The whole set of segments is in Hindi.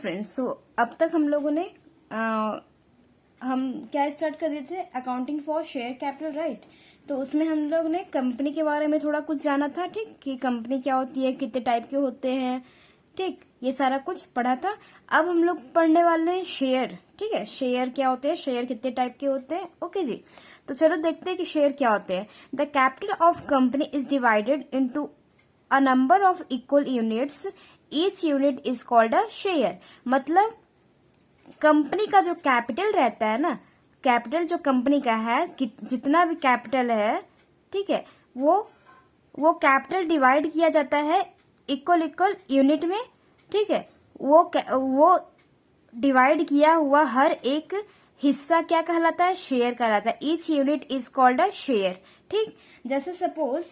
फ्रेंड्स, सो अब तक हम लोगों ने हम क्या स्टार्ट कर दिए थे, accounting for share capital, right. तो उसमें हम लोग ने कंपनी के बारे में थोड़ा कुछ जाना था, ठीक, कि कंपनी क्या होती है, कितने टाइप के होते हैं, ठीक, ये सारा कुछ पढ़ा था। अब हम लोग पढ़ने वाले हैं शेयर, ठीक है। शेयर क्या होते हैं, शेयर कितने टाइप के होते हैं, ओके जी। तो चलो देखते हैं कि शेयर क्या होते हैं। The capital of company is divided into a number of equal units, each unit is called a share. मतलब कंपनी का जो कैपिटल रहता है ना, कैपिटल जो कंपनी का है, जितना भी कैपिटल है, ठीक है, वो कैपिटल डिवाइड किया जाता है इक्वल इक्वल यूनिट में, ठीक है। वो डिवाइड किया हुआ हर एक हिस्सा क्या कहलाता है, शेयर कहलाता है। Each unit is called a share, ठीक। जैसे सपोज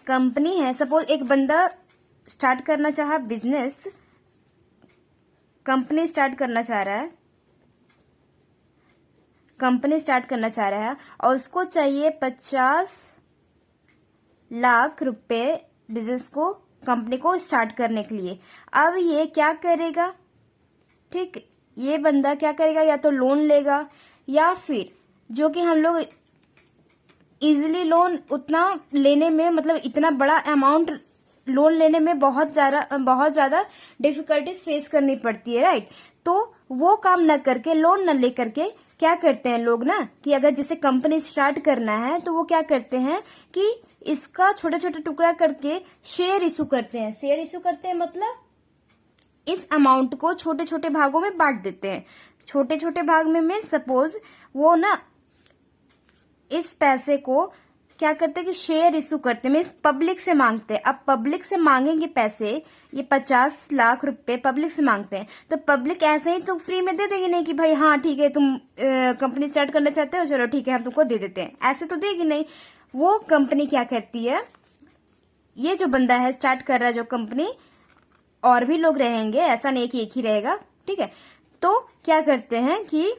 कंपनी है, सपोज एक बंदा स्टार्ट करना चाहा बिजनेस, कंपनी स्टार्ट करना चाह रहा है और उसको चाहिए 50 लाख रुपए बिजनेस को, कंपनी को स्टार्ट करने के लिए। अब ये क्या करेगा, ठीक, ये बंदा क्या करेगा, या तो लोन लेगा या फिर जो कि हम लोग इजीली लोन उतना लेने में, मतलब इतना बड़ा अमाउंट लोन लेने में बहुत ज्यादा डिफिकल्टीज फेस करनी पड़ती है, राइट। तो वो काम न करके, लोन न लेकर के क्या करते हैं लोग ना, कि अगर जिसे कंपनी स्टार्ट करना है तो वो क्या करते हैं कि इसका छोटे छोटे टुकड़ा करके शेयर इशू करते हैं। शेयर इशू करते हैं मतलब इस अमाउंट को छोटे छोटे भागों में बांट देते हैं। छोटे छोटे भाग में सपोज वो ना इस पैसे को क्या करते हैं कि शेयर इशू करते हैं, मीन्स पब्लिक से मांगते हैं। अब पब्लिक से मांगेंगे पैसे, ये 50 लाख रुपए पब्लिक से मांगते हैं, तो पब्लिक ऐसे ही तो फ्री में दे देगी नहीं कि भाई हाँ ठीक है तुम कंपनी स्टार्ट करना चाहते हो, चलो ठीक है हम तुमको दे देते हैं, ऐसे तो देगी नहीं। वो कंपनी क्या करती है, ये जो बंदा है स्टार्ट कर रहा है जो कंपनी, और भी लोग रहेंगे, ऐसा नहीं कि एक ही रहेगा, ठीक है। तो क्या करते हैं कि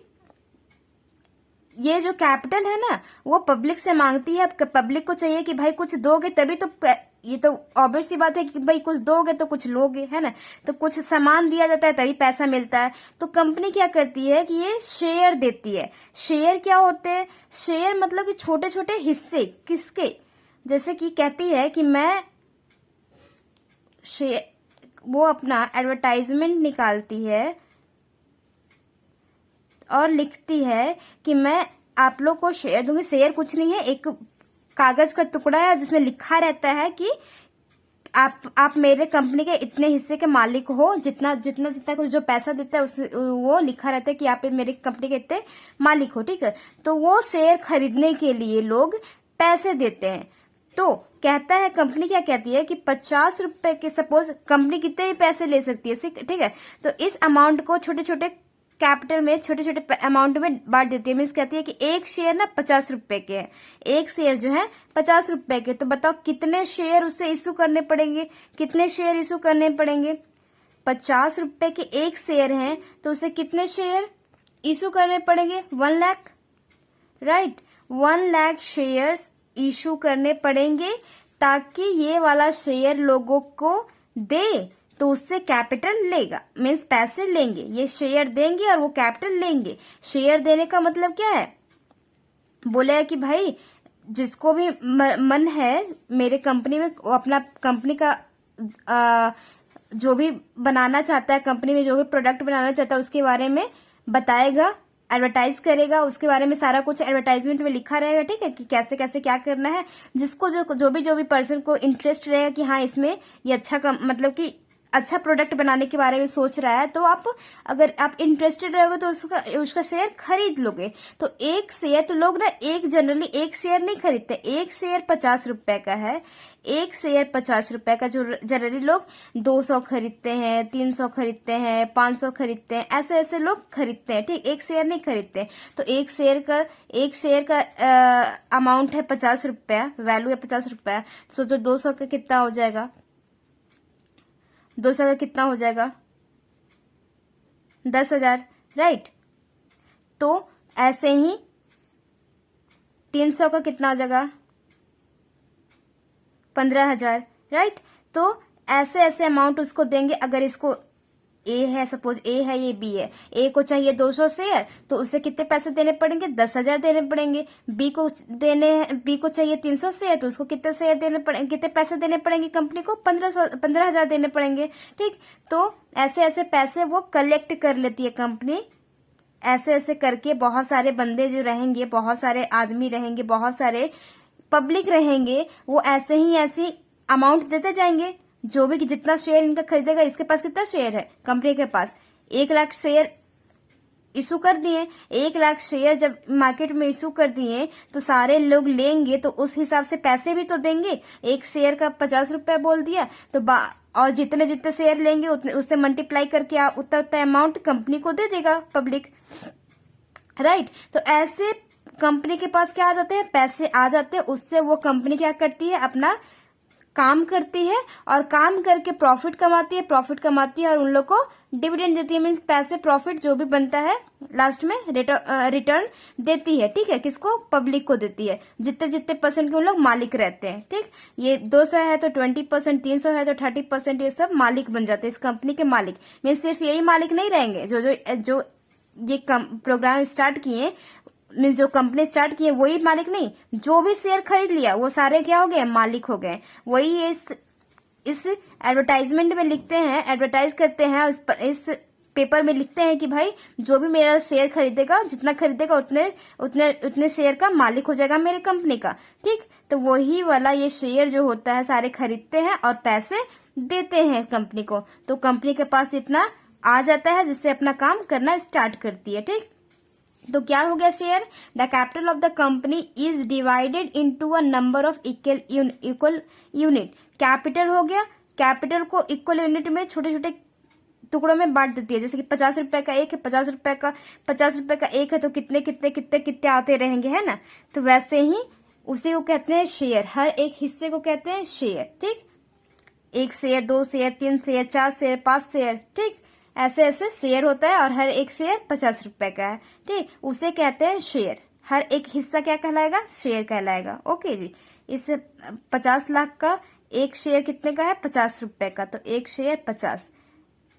ये जो कैपिटल है ना, वो पब्लिक से मांगती है। अब पब्लिक को चाहिए कि भाई कुछ दोगे तभी तो, ये तो ऑब्वियस सी बात है कि भाई कुछ दोगे तो कुछ लोगे, है ना। तो कुछ सामान दिया जाता है तभी पैसा मिलता है। तो कंपनी क्या करती है कि ये शेयर देती है। शेयर क्या होते हैं, शेयर मतलब कि छोटे छोटे हिस्से, किसके, जैसे कि कहती है कि मैं शेयर, वो अपना एडवर्टाइजमेंट निकालती है और लिखती है कि मैं आप लोग को शेयर दूंगी। शेयर कुछ नहीं है, एक कागज का टुकड़ा है जिसमें लिखा रहता है कि आप मेरे कंपनी के इतने हिस्से के मालिक हो, जितना जितना जितना कुछ जो पैसा देता है उस वो लिखा रहता है कि आप मेरे कंपनी के इतने मालिक हो, ठीक है। तो वो शेयर खरीदने के लिए लोग पैसे देते हैं। तो कहता है, कंपनी क्या कहती है कि 50 रुपए के, सपोज कंपनी कितने भी पैसे ले सकती है, ठीक है। तो इस अमाउंट को छोटे छोटे कैपिटल में, छोटे छोटे अमाउंट में बांट देती है। मीन्स कहती है कि एक शेयर ना 50 रुपए के है, एक शेयर जो है 50 रुपए के। तो बताओ कितने शेयर उसे इशू करने पड़ेंगे, कितने शेयर इशू करने पड़ेंगे। 50 रुपए के एक शेयर हैं तो उसे कितने शेयर इशू करने पड़ेंगे, 1 lakh, right. 1 lakh shares issue करने पड़ेंगे ताकि ये वाला शेयर लोगों को दे, तो उससे कैपिटल लेगा, मीन्स पैसे लेंगे, ये शेयर देंगे और वो कैपिटल लेंगे। शेयर देने का मतलब क्या है, बोले कि भाई जिसको भी मन है मेरे कंपनी में, अपना कंपनी का जो भी बनाना चाहता है, कंपनी में जो भी प्रोडक्ट बनाना चाहता है उसके बारे में बताएगा, एडवर्टाइज करेगा, उसके बारे में सारा कुछ एडवर्टाइजमेंट में लिखा रहेगा, ठीक है, कि कैसे कैसे क्या करना है। जिसको जो भी पर्सन को इंटरेस्ट रहेगा कि हाँ इसमें ये अच्छा मतलब कि अच्छा प्रोडक्ट बनाने के बारे में सोच रहा है, तो अगर आप इंटरेस्टेड रहोगे तो उसका शेयर खरीद लोगे। तो एक शेयर, तो लोग ना जनरली एक शेयर नहीं खरीदते। एक शेयर 50 रुपए का है, एक शेयर 50 रुपए का, जो जनरली लोग 200 खरीदते हैं, 300 खरीदते हैं, 500 खरीदते हैं, ऐसे ऐसे लोग खरीदते हैं, ठीक, एक शेयर नहीं खरीदते। तो एक शेयर का अमाउंट है 50 रुपया, वैल्यू है 50 रुपया। सोचो 200 का कितना हो जाएगा, 200 का कितना हो जाएगा, 10,000, राइट। तो ऐसे ही 300 का कितना हो जाएगा, 15,000, राइट। तो ऐसे ऐसे अमाउंट उसको देंगे। अगर इसको ए है, सपोज ए है, ये बी है, ए को चाहिए 200 शेयर, तो उसे कितने पैसे देने पड़ेंगे? 10,000 देने पड़ेंगे। बी को चाहिए 300 शेयर, तो उसको कितने शेयर देने पड़ेंगे, कितने पैसे देने पड़ेंगे कंपनी को? 15,000 देने पड़ेंगे। ठीक, तो ऐसे ऐसे पैसे वो कलेक्ट कर लेती है कंपनी। ऐसे ऐसे करके बहुत सारे बंदे जो रहेंगे, बहुत सारे आदमी रहेंगे, बहुत सारे पब्लिक रहेंगे, वो ऐसे ही ऐसी अमाउंट देते जाएंगे। जो भी जितना शेयर इनका खरीदेगा, इसके पास कितना शेयर है कंपनी के पास? 1 लाख शेयर इशू कर दिए। 1 लाख शेयर जब मार्केट में इशू कर दिए तो सारे लोग लेंगे, तो उस हिसाब से पैसे भी तो देंगे। एक शेयर का 50 रुपया बोल दिया, तो और जितने जितने शेयर लेंगे उतने उससे मल्टीप्लाई करके उतना उतना अमाउंट कंपनी को दे देगा पब्लिक, राइट। तो ऐसे कंपनी के पास क्या आ जाते हैं? पैसे आ जाते हैं। उससे वो कंपनी क्या करती है? अपना काम करती है, और काम करके प्रॉफिट कमाती है और उन लोग को डिविडेंड देती है। मीन्स पैसे, प्रॉफिट जो भी बनता है लास्ट में रिटर्न देती है। ठीक है, किसको? पब्लिक को देती है। जितने जितने परसेंट के उन लोग मालिक रहते हैं। ठीक, ये 200 है तो 20%, 300 है तो 30%, ये सब मालिक बन जाते हैं इस कंपनी के मालिक। मीन्स सिर्फ यही मालिक नहीं रहेंगे, जो ये प्रोग्राम स्टार्ट किए, मीन्स जो कंपनी स्टार्ट की है वही मालिक नहीं, जो भी शेयर खरीद लिया वो सारे क्या हो गए? मालिक हो गए। वही इस एडवर्टाइजमेंट में लिखते हैं, एडवर्टाइज करते हैं, इस पेपर में लिखते हैं कि भाई जो भी मेरा शेयर खरीदेगा, जितना खरीदेगा उतने शेयर का मालिक हो जाएगा मेरे कंपनी का। ठीक, तो वही वाला ये शेयर जो होता है सारे खरीदते हैं और पैसे देते हैं कंपनी को। तो कंपनी के पास इतना आ जाता है जिससे अपना काम करना स्टार्ट करती है। ठीक, तो क्या हो गया? Share, the capital of the company is divided into a number of equal unit. Capital हो गया, कैपिटल को इक्वल यूनिट में छोटे छोटे टुकड़ों में बांट देती है। जैसे कि 50 रुपए का एक है, 50 रुपए का एक है, तो कितने कितने कितने कितने आते रहेंगे, है ना। तो वैसे ही उसी को कहते हैं शेयर। हर एक हिस्से को कहते हैं शेयर। ठीक, 1 share, 2 share, 3 share, 4 share, 5 share. ठीक, ऐसे ऐसे शेयर होता है और हर एक शेयर 50 रुपए का है। ठीक, उसे कहते हैं शेयर। हर एक हिस्सा क्या कहलाएगा? शेयर कहलाएगा। ओके जी, इस 50 लाख का एक शेयर कितने का है? 50 रुपए का, तो एक शेयर 50।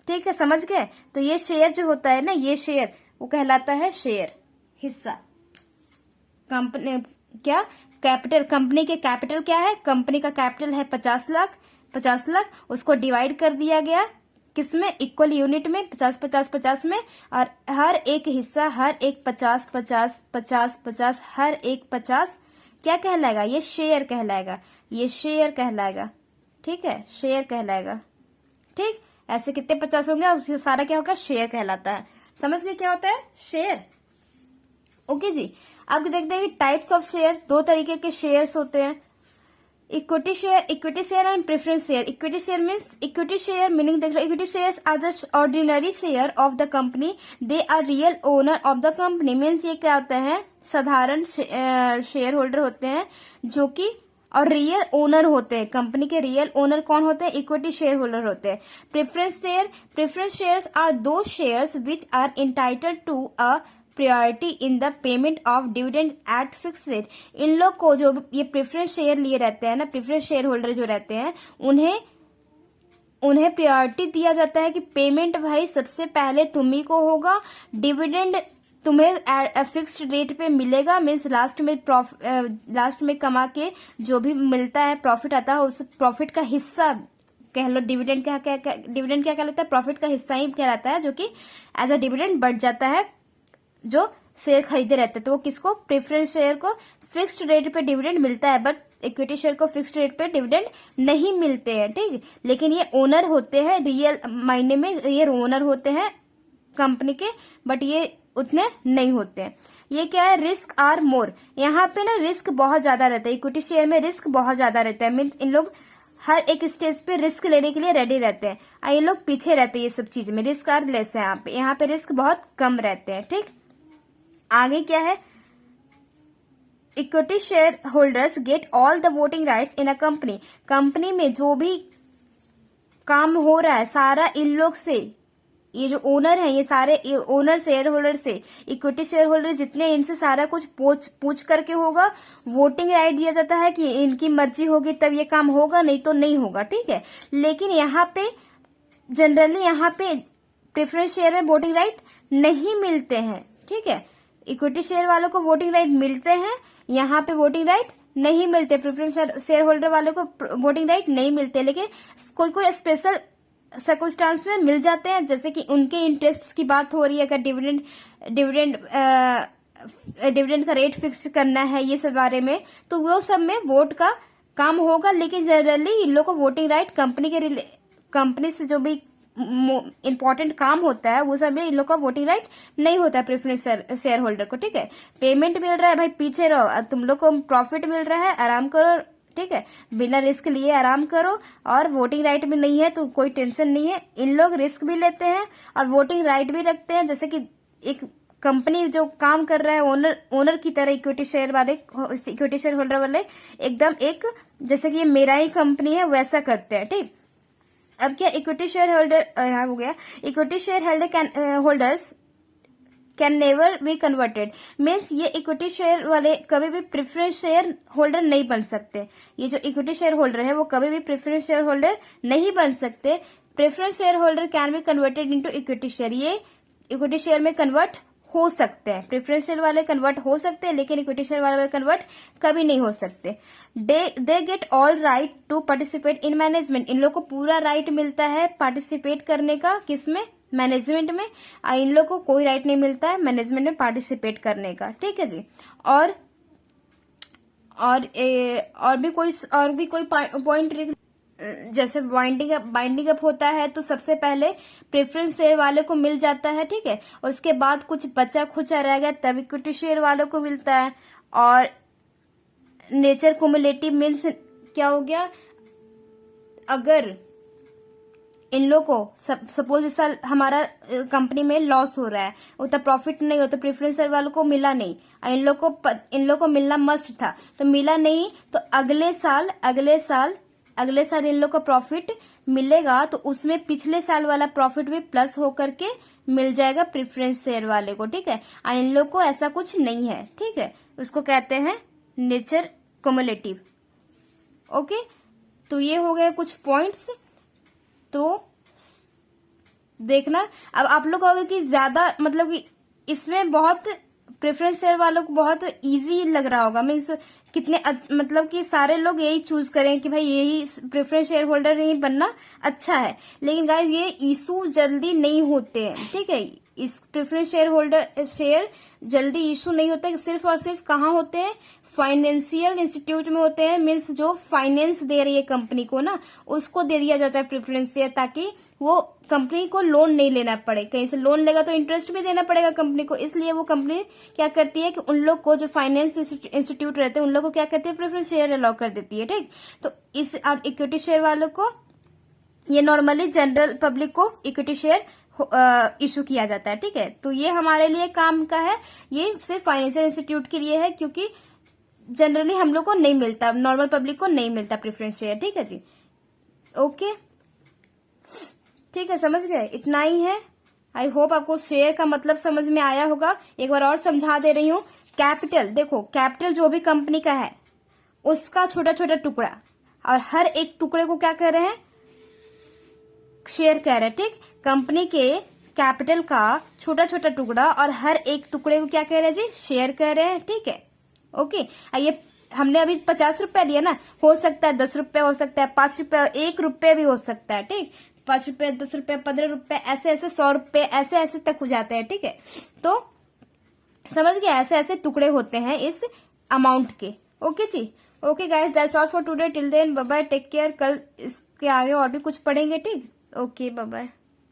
ठीक है, समझ गए। तो ये शेयर जो होता है ना, ये शेयर वो कहलाता है शेयर, हिस्सा। कंपनी क्या? कैपिटल, कंपनी के कैपिटल क्या है? कंपनी का कैपिटल है 50 लाख। 50 लाख उसको डिवाइड कर दिया गया किसमें? इक्वल यूनिट में, 50 में, और हर एक हिस्सा, हर एक 50 हर एक 50 क्या कहलाएगा? ये शेयर कहलाएगा, ये शेयर कहलाएगा। ठीक है, शेयर कहलाएगा। ठीक, ऐसे कितने 50 होंगे, उससे सारा क्या होगा? शेयर कहलाता है। समझ गए क्या होता है? शेयर। ओके जी, अब देखते हैं कि टाइप्स ऑफ शेयर। 2 तरीके के शेयर्स होते हैं, equity share and preference share. Equity share meaning देख लो। Equity shares are the ordinary share of the company, they are real owner of the company. Means ये क्या होता है? साधारण शेयर होल्डर होते हैं जो कि और रियल ओनर होते हैं। कंपनी के रियल ओनर कौन होते हैं? इक्विटी शेयर होल्डर होते हैं। Preference shares are those shares which are entitled to a priority in the payment of dividend at fix rate. इन लोग को जो ये प्रेफरेंस शेयर लिए रहते हैं ना, प्रेफरेंस शेयर होल्डर जो रहते हैं, उन्हें प्रायोरिटी दिया जाता है कि पेमेंट भाई सबसे पहले तुम्ही को होगा, डिविडेंड तुम्हें फिक्स्ड रेट पे मिलेगा। मीन्स लास्ट में कमा के जो भी मिलता है, प्रॉफिट आता है, उस प्रॉफिट का हिस्सा कह लो। डिविडेंड क्या कहलाता है? प्रॉफिट का हिस्सा ही कहलाता है, जो कि एज अ डिविडेंड बढ़ जाता है जो शेयर खरीदे रहते हैं। तो वो किसको? प्रेफरेंस शेयर को फिक्स्ड रेट पे डिविडेंड मिलता है, बट इक्विटी शेयर को फिक्स्ड रेट पे डिविडेंड नहीं मिलते हैं। ठीक, लेकिन ये ओनर होते हैं, रियल मायने में ये ओनर होते हैं कंपनी के, बट ये उतने नहीं होते हैं। ये क्या है? Risk are more. यहाँ पे ना रिस्क बहुत ज्यादा रहता है। इक्विटी शेयर में रिस्क बहुत ज्यादा रहता है। मीन्स इन लोग हर एक स्टेज पे रिस्क लेने के लिए रेडी रहते हैं, और ये लोग पीछे रहते हैं ये सब चीज में। रिस्क आर लेस है यहाँ पे रिस्क बहुत कम रहते हैं। ठीक, आगे क्या है? Equity share holders get all the voting rights in a company. Company में जो भी काम हो रहा है सारा इन लोग से ये जो ओनर है, ये सारे ओनर शेयर होल्डर से, इक्विटी शेयर होल्डर जितने, इनसे सारा कुछ पूछ करके होगा। वोटिंग राइट दिया जाता है कि इनकी मर्जी होगी तब ये काम होगा, नहीं तो नहीं होगा, ठीक है। लेकिन यहाँ पे जनरली यहाँ पे प्रेफरेंस शेयर में वोटिंग राइट नहीं मिलते हैं, ठीक है। इक्विटी शेयर वालों को वोटिंग राइट मिलते हैं, यहाँ पे वोटिंग राइट नहीं मिलते। प्रेफरेंस शेयर होल्डर वालों को वोटिंग राइट नहीं मिलते, लेकिन कोई कोई स्पेशल सर्कमस्टांस में मिल जाते हैं, जैसे कि उनके इंटरेस्ट की बात हो रही है, अगर डिविडेंड का रेट फिक्स करना है, ये सब बारे में, तो वो सब में वोट का काम होगा। लेकिन जनरली इन लोग को वोटिंग राइट कंपनी से जो भी इम्पोर्टेंट काम होता है वो सब में इन लोग का वोटिंग राइट नहीं होता है प्रेफरेंस शेयर होल्डर को, ठीक है। पेमेंट मिल रहा है भाई, पीछे रहो, तुम लोग को प्रॉफिट मिल रहा है, आराम करो, ठीक है, बिना रिस्क लिए आराम करो। और वोटिंग राइट भी नहीं है तो कोई टेंशन नहीं है। इन लोग रिस्क भी लेते हैं और वोटिंग राइट भी रखते हैं, जैसे कि एक कंपनी जो काम कर रहा है ओनर की तरह। इक्विटी शेयर होल्डर वाले एकदम एक, जैसे कि ये मेरा ही कंपनी है वैसा करते हैं, ठीक। अब क्या इक्विटी शेयर होल्डर हो गया, equity share holders can never be converted, means ये इक्विटी शेयर वाले कभी भी प्रेफरेंस शेयर होल्डर नहीं बन सकते। ये जो इक्विटी शेयर होल्डर है वो कभी भी प्रेफरेंस शेयर होल्डर नहीं बन सकते। Preference share holder can be converted into equity share, ये इक्विटी शेयर में कन्वर्ट हो सकते हैं। प्रेफरेंस शेयर वाले कन्वर्ट हो सकते हैं, लेकिन इक्विटी शेयर वाले कन्वर्ट कभी नहीं हो सकते। They get all right to participate in management, इन लोग को पूरा राइट मिलता है पार्टिसिपेट करने का, किसमें, मैनेजमेंट में। इन लोग को कोई राइट नहीं मिलता है मैनेजमेंट में पार्टिसिपेट करने का, ठीक है जी। और भी कोई पॉइंट, जैसे बाइंडिंग अप होता है तो सबसे पहले प्रेफरेंस शेयर वाले को मिल जाता है, ठीक है। उसके बाद कुछ बचा खुचा रह गया तब इक्विटी शेयर वालों को मिलता है। और नेचर कुमुलेटिव मीन्स क्या हो गया, अगर इन लोग को सपोज इस साल हमारा कंपनी में लॉस हो रहा है, उतना प्रॉफिट नहीं हो, तो प्रेफरेंस शेयर वालों को मिला नहीं, इन लोग को मिलना मस्ट था तो मिला नहीं, तो अगले साल इन लोग को प्रॉफिट मिलेगा, तो उसमें पिछले साल वाला प्रॉफिट भी प्लस होकर के मिल जाएगा प्रेफरेंस शेयर वाले को, ठीक है। इन लोग को ऐसा कुछ नहीं है, ठीक है, उसको कहते हैं नेचर कुमुलेटिव। ओके, तो ये हो गए कुछ पॉइंट्स। तो देखना, अब आप लोग कहोगे कि ज्यादा, मतलब कि इसमें बहुत प्रेफरेंस शेयर वालों को बहुत इजी लग रहा होगा, मीन्स कितने, मतलब कि सारे लोग यही चूज करें कि भाई यही प्रेफरेंस शेयर होल्डर ही बनना अच्छा है। लेकिन गाइस ये इशू जल्दी नहीं होते हैं, ठीक है। इस प्रेफरेंस शेयर जल्दी इशू नहीं होते, सिर्फ और सिर्फ कहाँ होते हैं, फाइनेंशियल इंस्टीट्यूट में होते हैं। मीन्स जो फाइनेंस दे रही है कंपनी को ना, उसको दे दिया जाता है प्रेफरेंस शेयर, ताकि वो कंपनी को लोन नहीं लेना पड़े। कहीं से लोन लेगा तो इंटरेस्ट भी देना पड़ेगा कंपनी को, इसलिए वो कंपनी क्या करती है कि उन लोग को, जो फाइनेंस इंस्टीट्यूट रहते हैं, उन लोग को क्या करती है, प्रेफरेंस शेयर अलाउ कर देती है, ठीक। तो इस इक्विटी शेयर वालों को, ये नॉर्मली जनरल पब्लिक को इक्विटी शेयर इशू किया जाता है, ठीक है। तो ये हमारे लिए काम का है, ये सिर्फ फाइनेंशियल इंस्टीट्यूट के लिए है, क्योंकि जनरली हम लोग को नहीं मिलता, नॉर्मल पब्लिक को नहीं मिलता प्रेफरेंस शेयर, ठीक है जी। ओके, ठीक है, समझ गए, इतना ही है। आई होप आपको शेयर का मतलब समझ में आया होगा। एक बार और समझा दे रही हूँ। कैपिटल, देखो कैपिटल जो भी कंपनी का है उसका छोटा छोटा टुकड़ा, और हर एक टुकड़े को क्या कह रहे हैं, शेयर कह रहे हैं, ठीक। कंपनी के कैपिटल का छोटा छोटा टुकड़ा और हर एक टुकड़े को क्या कह रहे हैं जी, शेयर कह रहे हैं, ठीक है। ओके, ये हमने अभी 50 रुपए लिया ना, हो सकता है 10 रुपए हो सकता है, 5 रुपए, 1 रुपए भी हो सकता है, ठीक। 5 रुपए, 10 रुपए, 15 रुपए, ऐसे ऐसे 100 रुपए, ऐसे ऐसे तक हो जाते हैं, ठीक है। तो समझ गए, ऐसे ऐसे टुकड़े होते हैं इस अमाउंट के। ओके जी, okay guys, that's all for today, till then bye bye, take care. कल इसके आगे और भी कुछ पढ़ेंगे, ठीक। Okay, bye bye.